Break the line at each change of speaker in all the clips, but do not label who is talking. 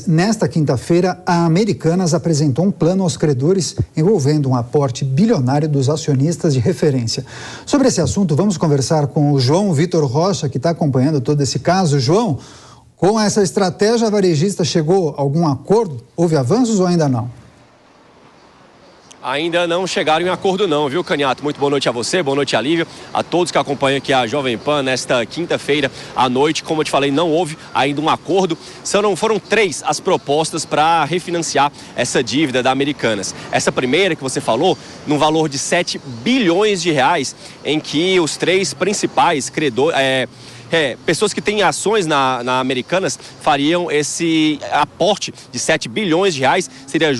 Nesta quinta-feira, a Americanas apresentou um plano aos credores envolvendo um aporte bilionário dos acionistas de referência. Sobre esse assunto, vamos conversar com o João Vitor Rocha, que está acompanhando todo esse caso. João, com essa estratégia, a varejista chegou a algum acordo? Houve avanços ou ainda não?
Ainda não chegaram em acordo não, viu, Caniato? Muito boa noite a você, boa noite a Lívia, a todos que acompanham aqui a Jovem Pan nesta quinta-feira à noite. Como eu te falei, não houve ainda um acordo. Foram 3 as propostas para refinanciar essa dívida da Americanas. Essa primeira que você falou, num valor de 7 bilhões de reais, em que os 3 principais credores... pessoas que têm ações na Americanas fariam esse aporte de 7 bilhões de reais. Seria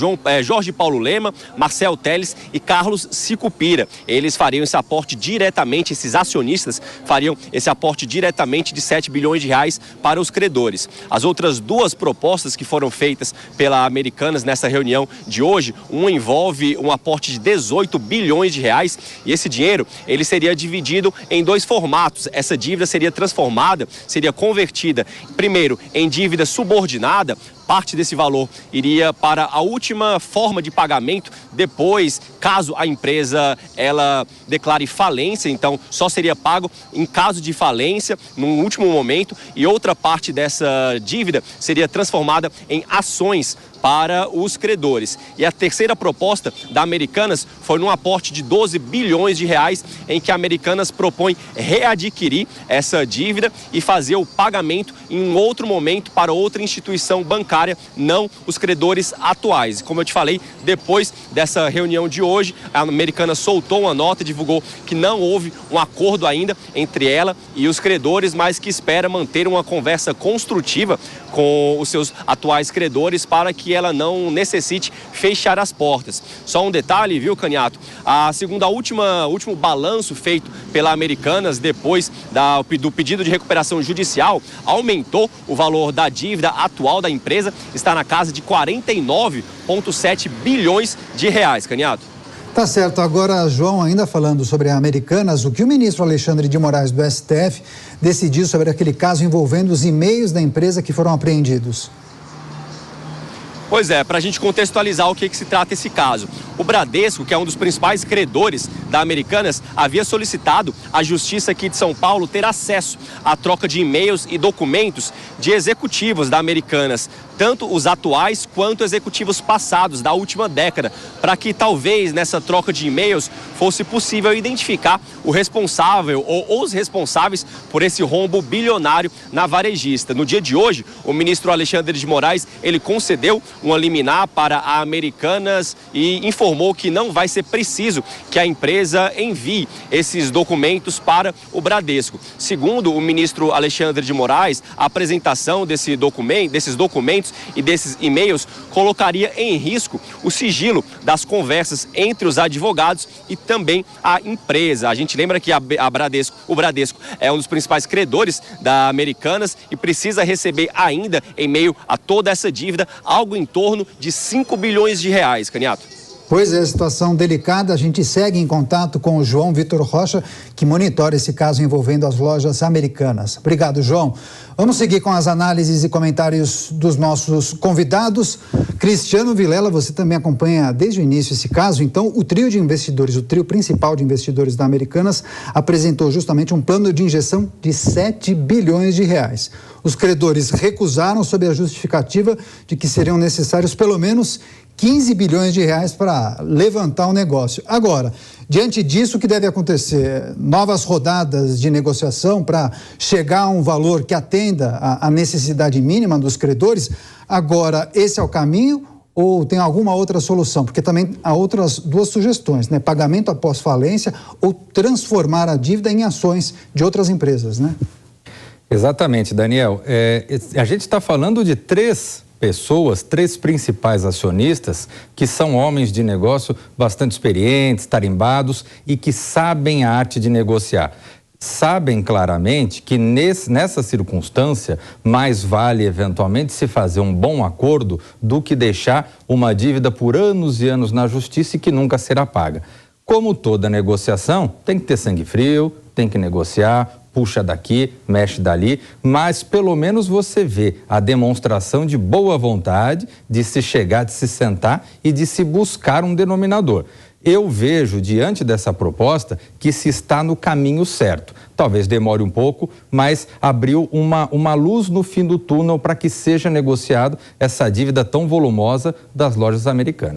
Jorge Paulo Lema, Marcel Teles e Carlos Sicupira. Eles fariam esse aporte diretamente, esses acionistas fariam esse aporte diretamente de 7 bilhões de reais para os credores. As outras 2 propostas que foram feitas pela Americanas nessa reunião de hoje, uma envolve um aporte de 18 bilhões de reais e esse dinheiro ele seria dividido em 2 formatos. Essa dívida seria seria convertida, primeiro, em dívida subordinada. Parte desse valor iria para a última forma de pagamento, depois, caso a empresa ela declare falência, então só seria pago em caso de falência, no último momento, e outra parte dessa dívida seria transformada em ações para os credores. E a terceira proposta da Americanas foi num aporte de 12 bilhões de reais, em que a Americanas propõe readquirir essa dívida e fazer o pagamento em um outro momento para outra instituição bancária, não os credores atuais. Como eu te falei, depois dessa reunião de hoje, a Americanas soltou uma nota e divulgou que não houve um acordo ainda entre ela e os credores, mas que espera manter uma conversa construtiva com os seus atuais credores para que ela não necessite fechar as portas. Só um detalhe, viu, Caniato? Último balanço feito pela Americanas depois do pedido de recuperação judicial, aumentou o valor da dívida atual da empresa, está na casa de 49,7 bilhões de reais, Caniato.
Tá certo. Agora, João, ainda falando sobre a Americanas, o que o ministro Alexandre de Moraes do STF decidiu sobre aquele caso envolvendo os e-mails da empresa que foram apreendidos?
Pois é, para a gente contextualizar o que se trata esse caso. O Bradesco, que é um dos principais credores da Americanas, havia solicitado à Justiça aqui de São Paulo ter acesso à troca de e-mails e documentos de executivos da Americanas, tanto os atuais quanto executivos passados da última década, para que talvez nessa troca de e-mails fosse possível identificar o responsável ou os responsáveis por esse rombo bilionário na varejista. No dia de hoje, o ministro Alexandre de Moraes, ele concedeu uma liminar para a Americanas e informou que não vai ser preciso que a empresa envie esses documentos para o Bradesco. Segundo o ministro Alexandre de Moraes, a apresentação desses documentos e desses e-mails colocaria em risco o sigilo das conversas entre os advogados e também a empresa. A gente lembra que o Bradesco é um dos principais credores da Americanas e precisa receber ainda, em meio a toda essa dívida, algo em torno de 5 bilhões de reais, Caniato.
Pois é, situação delicada. A gente segue em contato com o João Vitor Rocha, que monitora esse caso envolvendo as lojas Americanas. Obrigado, João. Vamos seguir com as análises e comentários dos nossos convidados. Cristiano Vilela, você também acompanha desde o início esse caso. Então, o trio principal de investidores da Americanas apresentou justamente um plano de injeção de 7 bilhões de reais. Os credores recusaram sob a justificativa de que seriam necessários pelo menos 15 bilhões de reais para levantar o negócio. Agora, diante disso, o que deve acontecer? Novas rodadas de negociação para chegar a um valor que atenda à necessidade mínima dos credores? Agora, esse é o caminho ou tem alguma outra solução? Porque também há outras 2 sugestões, né? Pagamento após falência ou transformar a dívida em ações de outras empresas, né?
Exatamente, Daniel. A gente está falando de 3 pessoas, 3 principais acionistas que são homens de negócio bastante experientes, tarimbados e que sabem a arte de negociar. Sabem claramente que nessa circunstância mais vale eventualmente se fazer um bom acordo do que deixar uma dívida por anos e anos na justiça e que nunca será paga. Como toda negociação, tem que ter sangue frio, tem que negociar, puxa daqui, mexe dali, mas pelo menos você vê a demonstração de boa vontade de se chegar, de se sentar e de se buscar um denominador. Eu vejo, diante dessa proposta, que se está no caminho certo. Talvez demore um pouco, mas abriu uma luz no fim do túnel para que seja negociado essa dívida tão volumosa das lojas americanas.